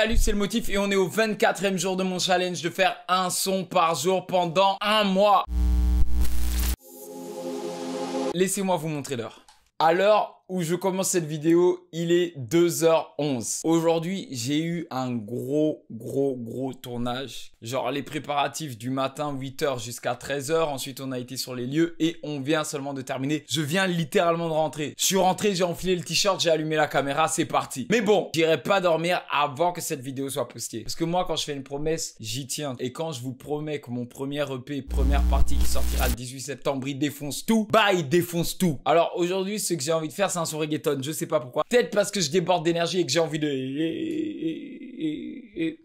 Salut, c'est le motif et on est au 24e jour de mon challenge de faire un son par jour pendant un mois. Laissez-moi vous montrer l'heure. À l'heure où je commence cette vidéo, il est 2h11. Aujourd'hui, j'ai eu un gros tournage. Genre les préparatifs du matin, 8h jusqu'à 13h. Ensuite, on a été sur les lieux et on vient seulement de terminer. Je viens littéralement de rentrer. Je suis rentré, j'ai enfilé le t-shirt, j'ai allumé la caméra, c'est parti. Mais bon, j'irai pas dormir avant que cette vidéo soit postée. Parce que moi, quand je fais une promesse, j'y tiens. Et quand je vous promets que mon premier EP, première partie qui sortira le 18 septembre, il défonce tout, bah il défonce tout. Alors aujourd'hui, ce que j'ai envie de faire, c'est un son reggaeton, je sais pas pourquoi. Peut-être parce que je déborde d'énergie et que j'ai envie de...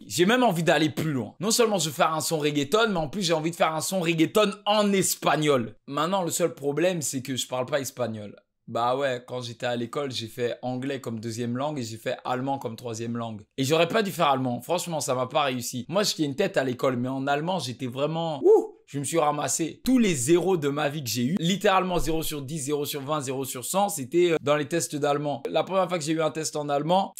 J'ai même envie d'aller plus loin. Non seulement je veux faire un son reggaeton, mais en plus j'ai envie de faire un son reggaeton en espagnol. Maintenant, le seul problème, c'est que je parle pas espagnol. Bah ouais, quand j'étais à l'école, j'ai fait anglais comme deuxième langue et j'ai fait allemand comme troisième langue. Et j'aurais pas dû faire allemand. Franchement, ça m'a pas réussi. Moi, j'étais une tête à l'école, mais en allemand, j'étais vraiment... Je me suis ramassé tous les zéros de ma vie que j'ai eu. Littéralement 0 sur 10, 0 sur 20, 0 sur 100. C'était dans les tests d'allemand. La première fois que j'ai eu un test en allemand...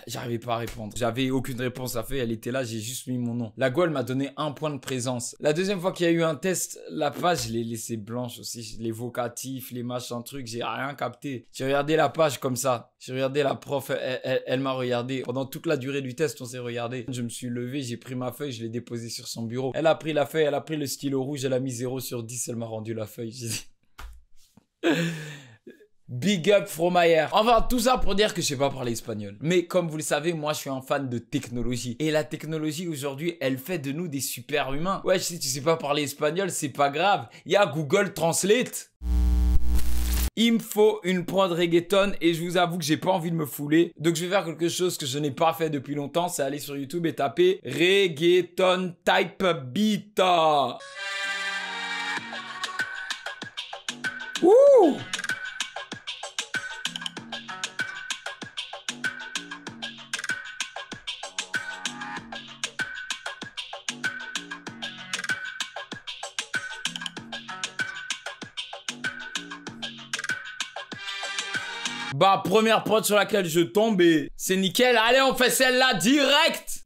J'arrivais pas à répondre. J'avais aucune réponse à faire. Elle était là, j'ai juste mis mon nom. La Go, elle m'a donné 1 point de présence. La deuxième fois qu'il y a eu un test, la page, je l'ai laissée blanche aussi. Les vocatifs, les machins trucs, j'ai rien capté. J'ai regardé la page comme ça. J'ai regardé la prof, elle m'a regardé. Pendant toute la durée du test, on s'est regardé. Je me suis levé, j'ai pris ma feuille, je l'ai déposée sur son bureau. Elle a pris la feuille, elle a pris le stylo rouge, elle a mis 0 sur 10, elle m'a rendu la feuille. J'ai dit... Big up Fromayer. Enfin, tout ça pour dire que je sais pas parler espagnol. Mais comme vous le savez, moi je suis un fan de technologie. Et la technologie aujourd'hui, elle fait de nous des super humains. Ouais, si tu sais pas parler espagnol, c'est pas grave. Il y a Google Translate. Il me faut une prod reggaeton et je vous avoue que j'ai pas envie de me fouler. Donc je vais faire quelque chose que je n'ai pas fait depuis longtemps. C'est aller sur YouTube et taper reggaeton type beat. Ouh! Bah, première prod sur laquelle je tombe et c'est nickel. Allez, on fait celle-là direct.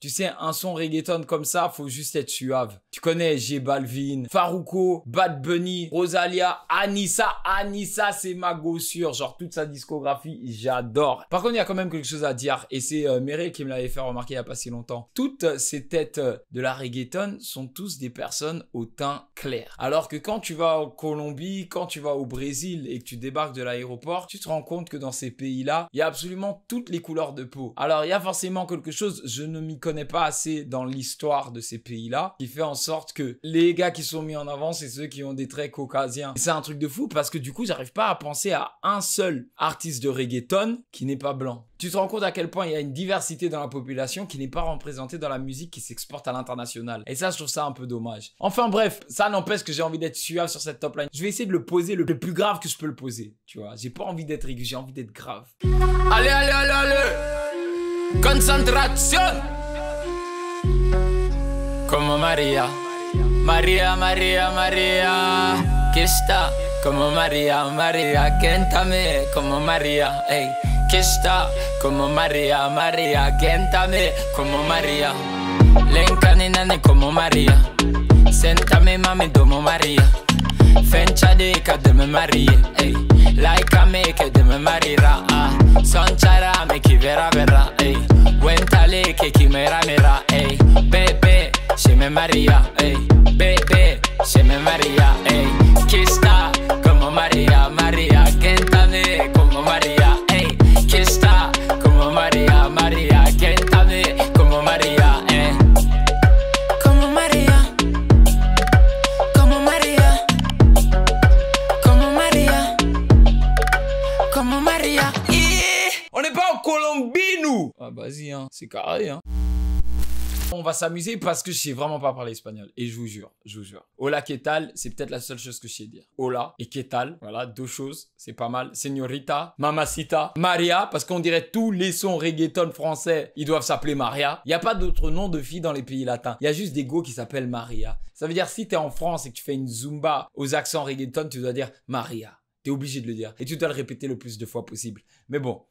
Tu sais, un son reggaeton comme ça, faut juste être suave. Tu connais J Balvin, Farruko, Bad Bunny, Rosalia, Anissa. Anissa, c'est ma gossure. Genre, toute sa discographie, j'adore. Par contre, il y a quand même quelque chose à dire. Et c'est Meryl qui me l'avait fait remarquer il n'y a pas si longtemps. Toutes ces têtes de la reggaeton sont tous des personnes au teint clair. Alors que quand tu vas en Colombie, quand tu vas au Brésil et que tu débarques de l'aéroport, tu te rends compte que dans ces pays-là, il y a absolument toutes les couleurs de peau. Alors, il y a forcément quelque chose, je ne m'y connais pas assez dans l'histoire de ces pays-là, qui fait en sorte que les gars qui sont mis en avant, c'est ceux qui ont des traits caucasiens. C'est un truc de fou parce que du coup, j'arrive pas à penser à un seul artiste de reggaeton qui n'est pas blanc. Tu te rends compte à quel point il y a une diversité dans la population qui n'est pas représentée dans la musique qui s'exporte à l'international. Et ça, je trouve ça un peu dommage. Enfin bref, ça n'empêche que j'ai envie d'être suave sur cette top line. Je vais essayer de le poser le plus grave que je peux le poser. Tu vois, j'ai pas envie d'être aigu, j'ai envie d'être grave. Allez, allez, allez, allez! Concentration! Como María, María, María, María, que está como María, María, cántame como María, ey, que está como María, María, cántame como María, lencaninane como María, séntame mami como María, fenchade que de me marie, ey, like que de me marira, sonchara me que vera vera, ey, cuéntale que quimera mera, ey, bebé. Se me María, ey, bebé, se me María, ey, que está como María, María, cántame como María, ey, que está como María, María, cántame como María, ey, como María, como María, como María, como María, on n'est pas en Colombie, nous! Ah, vas-y, hein, c'est carré, hein. On va s'amuser parce que je sais vraiment pas parler espagnol. Et je vous jure, je vous jure. Hola, ¿qué tal? C'est peut-être la seule chose que je sais dire. Hola et ¿qué tal? Voilà, deux choses. C'est pas mal. Señorita, mamacita, Maria. Parce qu'on dirait tous les sons reggaeton français, ils doivent s'appeler Maria. Il n'y a pas d'autre nom de fille dans les pays latins. Il y a juste des go qui s'appellent Maria. Ça veut dire si t'es en France et que tu fais une zumba aux accents reggaeton, tu dois dire Maria. T'es obligé de le dire. Et tu dois le répéter le plus de fois possible. Mais bon.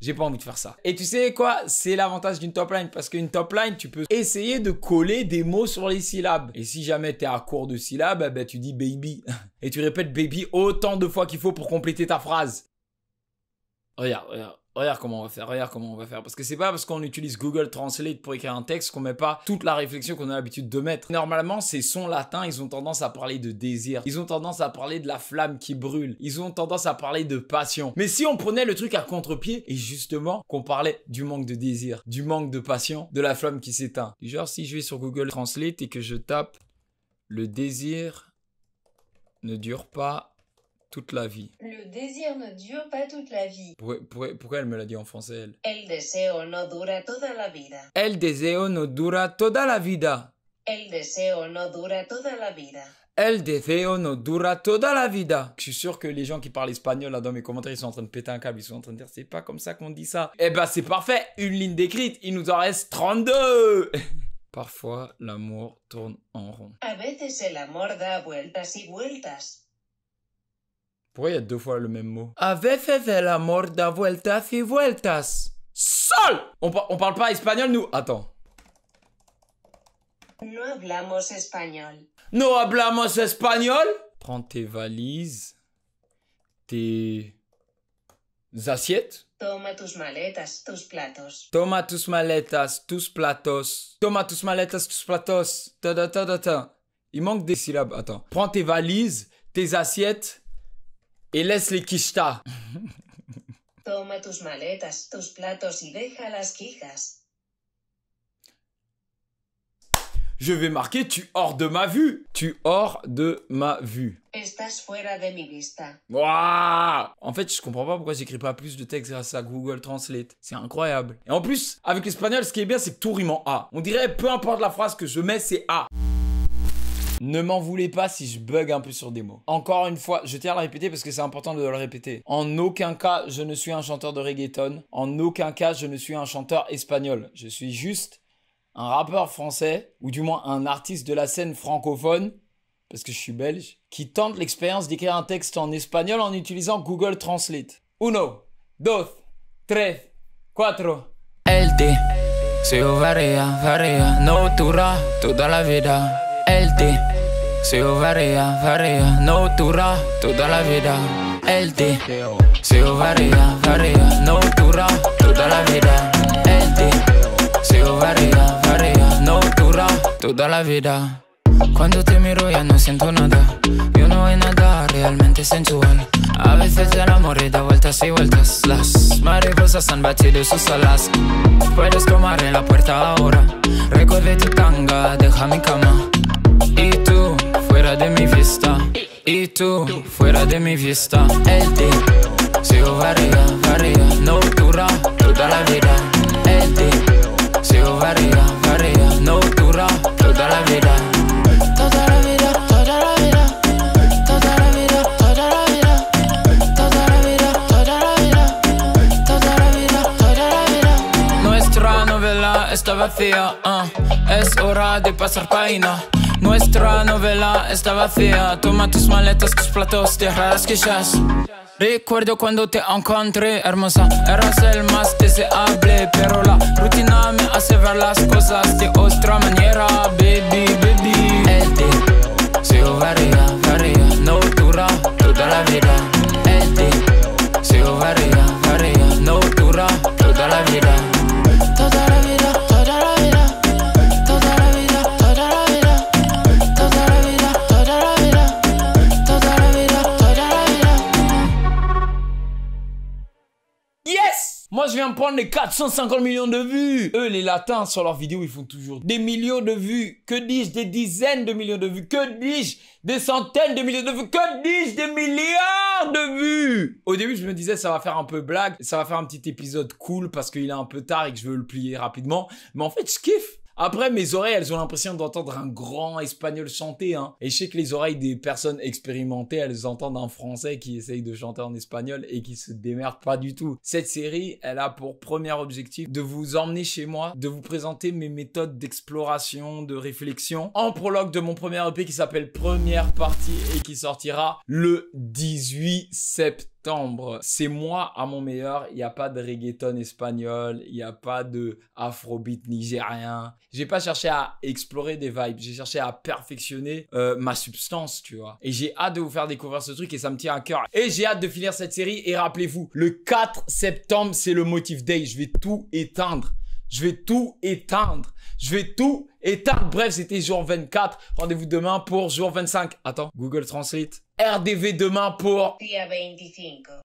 J'ai pas envie de faire ça. Et tu sais quoi? C'est l'avantage d'une top line. Parce qu'une top line, tu peux essayer de coller des mots sur les syllabes. Et si jamais t'es à court de syllabes, eh ben, tu dis baby. Et tu répètes baby autant de fois qu'il faut pour compléter ta phrase. Regarde comment on va faire, regarde comment on va faire. Parce que c'est pas parce qu'on utilise Google Translate pour écrire un texte qu'on met pas toute la réflexion qu'on a l'habitude de mettre. Normalement, ces sons latins, ils ont tendance à parler de désir. Ils ont tendance à parler de la flamme qui brûle. Ils ont tendance à parler de passion. Mais si on prenait le truc à contre-pied et justement qu'on parlait du manque de désir, du manque de passion, de la flamme qui s'éteint. Genre, si je vais sur Google Translate et que je tape « Le désir ne dure pas toute la vie ». Le désir ne dure pas toute la vie. Pourquoi elle me l'a dit en français, elle? El deseo no dura toda la vida. El deseo no dura toda la vida. El deseo no dura toda la vida. El deseo no dura toda la vida. Je suis sûr que les gens qui parlent espagnol là dans mes commentaires, ils sont en train de péter un câble. Ils sont en train de dire c'est pas comme ça qu'on dit ça. Eh ben c'est parfait. Une ligne d'écrite. Il nous en reste 32. Parfois, l'amour tourne en rond. A veces el amor da vueltas y vueltas. Pourquoi il y a deux fois le même mot? A veces el amor da vueltas y vueltas. Sol! On parle pas espagnol, nous? Attends. No hablamos español. No hablamos espagnol? Prends tes valises, tes assiettes. Toma tus maletas, tus platos. Toma tus maletas, tus platos. Toma tus maletas, tus platos. Ta. Il manque des syllabes. Attends. Prends tes valises, tes assiettes et laisse les quichetas. Toma tus maletas, tus platos y deja las quijas. Je vais marquer tu hors de ma vue. Tu hors de ma vue. Estás fuera de mi vista. Waouh! En fait, je comprends pas pourquoi j'écris pas plus de texte grâce à Google Translate. C'est incroyable. Et en plus, avec l'espagnol, ce qui est bien, c'est que tout rime en A. On dirait, peu importe la phrase que je mets, c'est A. Ne m'en voulez pas si je bug un peu sur des mots. Encore une fois, je tiens à le répéter parce que c'est important de le répéter. En aucun cas, je ne suis un chanteur de reggaeton. En aucun cas, je ne suis un chanteur espagnol. Je suis juste un rappeur français, ou du moins un artiste de la scène francophone, parce que je suis belge, qui tente l'expérience d'écrire un texte en espagnol en utilisant Google Translate. 1, 2, 3, 4. El deseo varía, no dura toda la vida. El deseo varía, no dura toda la vida. El deseo varía, no dura toda la vida. El deseo varía, no dura toda la vida. Cuando te miro ya no siento nada. Yo no hay nada realmente sensual. A veces el amor da vueltas y vueltas. Las mariposas han batido sus alas. Puedes tomar en la puerta ahora. Recoge tu tanga, deja mi cama. Y tú, fuera de mi vista. Y tú, fuera de mi vista. El deseo varía, no dura toda la vida. El deseo varía, no dura toda la vida. Toda la vida, toda la vida. Toda la vida, toda la vida. Toda la vida, toda la vida. Toda la vida, toda la vida. Nuestra novela está vacía, es hora de pasar página. Nuestra novela está vacía. Toma tus maletas, tus platos, deja las quijas. Recuerdo cuando te encontré, hermosa. Eras el más deseable, pero la rutina me hace ver las cosas de otra manera, baby, baby. El deseo varía, no dura toda la vida. El deseo varía, no dura toda la vida. Toda la vida, toda la vida. Toda la vida, toda la vida. Toda la vida, toda la vida. Toda la vida, toda la vida. Yes! Moi, je viens de prendre les 450 millions de vues. Eux, les latins, sur leurs vidéos, ils font toujours des millions de vues. Que dis-je? Des dizaines de millions de vues. Que dis-je? Des centaines de millions de vues. Que dis-je? Des milliards de vues. Au début, je me disais, ça va faire un peu blague. Ça va faire un petit épisode cool parce qu'il est un peu tard et que je veux le plier rapidement. Mais en fait, je kiffe. Après, mes oreilles, elles ont l'impression d'entendre un grand espagnol chanter, hein. Et je sais que les oreilles des personnes expérimentées, elles entendent un français qui essaye de chanter en espagnol et qui se démerde pas du tout. Cette série, elle a pour premier objectif de vous emmener chez moi, de vous présenter mes méthodes d'exploration, de réflexion, en prologue de mon premier EP qui s'appelle Première Partie et qui sortira le 18 septembre. septembre, c'est moi à mon meilleur. Il n'y a pas de reggaeton espagnol, il n'y a pas de afrobeat nigérien. J'ai pas cherché à explorer des vibes, j'ai cherché à perfectionner ma substance, tu vois. Et j'ai hâte de vous faire découvrir ce truc et ça me tient à cœur. Et j'ai hâte de finir cette série. Et rappelez-vous, le 4 septembre, c'est le Motive Day. Je vais tout éteindre. Je vais tout éteindre. Je vais tout éteindre. Bref, c'était jour 24. Rendez-vous demain pour jour 25. Attends, Google Translate. RDV demain pour... Día 25.